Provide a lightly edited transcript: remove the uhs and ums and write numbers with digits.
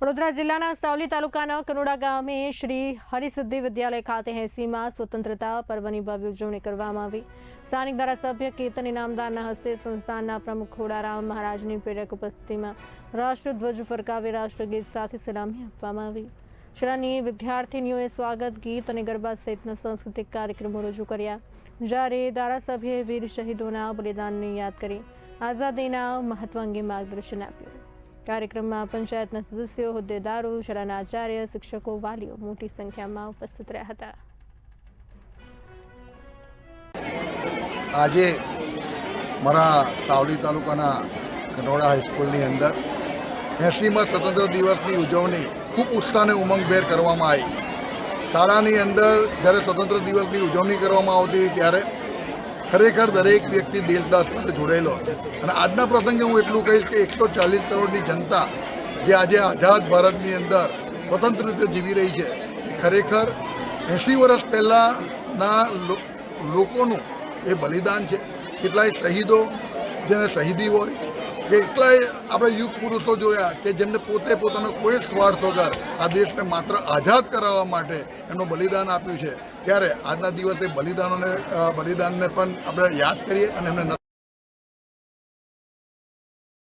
વડોદરા જિલ્લાના સાવલી તાલુકાના કનોડા ગામે શ્રી હરિસિદ્ધિ વિદ્યાલય ખાતે 80માં સ્વતંત્રતા પર્વની ભવ્ય ઉજવણી કરવામાં આવી। સ્થાનિક ધારાસભ્ય કેતન ઇનામદારના હસ્તે સંસ્થાનના પ્રમુખ ખોડારામ મહારાજની પ્રેરક ઉપસ્થિતિમાં રાષ્ટ્રધ્વજ ફરકાવી રાષ્ટ્રગીત સાથે સલામી આપવામાં આવી। શાળાની વિદ્યાર્થીનીઓએ સ્વાગત ગીત અને ગરબા સહિતના સાંસ્કૃતિક કાર્યક્રમો રજૂ કર્યા, જ્યારે ધારાસભ્યએ વીર શહીદોના બલિદાનને યાદ કરી આઝાદીના મહત્વ અંગે માર્ગદર્શન આપ્યું। कार्यक्रम पंचायत सदस्यों, होद्देदारों, शाळाना आचार्य, शिक्षकों, वालीओ मोटी संख्या में उपस्थित रह्या हता। आज मारा सावली तालुकाना कनोड़ा हाईस्कूलनी अंदर 80માં स्वतंत्र दिवसनी उजवणी खूब उत्साह ने उमंगभेर करवामां आई। शाळानी अंदर જ્યારે स्वतंत्र दिवसनी उजवणी करवामां आवती त्यारे खरेखर दरेक व्यक्ति देशदास સાથે જોડાયેલો અને આજના પ્રસંગે હું એટલું કહીશ કે 140 કરોડની જનતા જે આજે આઝાદ ભારતની અંદર સ્વતંત્ર રીતે જીવી રહી છે એ ખરેખર 80 વર્ષ પહેલાંના લોકોનું એ બલિદાન છે। કેટલાય શહીદો જેને શહીદી વોરી, કેટલાય આપણે યુગ પુરુષો જોયા કે જેમને પોતે પોતાનો કોઈ સ્વાર્થ વગર આ દેશને માત્ર આઝાદ કરાવવા માટે એમનું બલિદાન આપ્યું છે। ત્યારે આજના દિવસે બલિદાનને પણ આપણે યાદ કરીએ અને એમને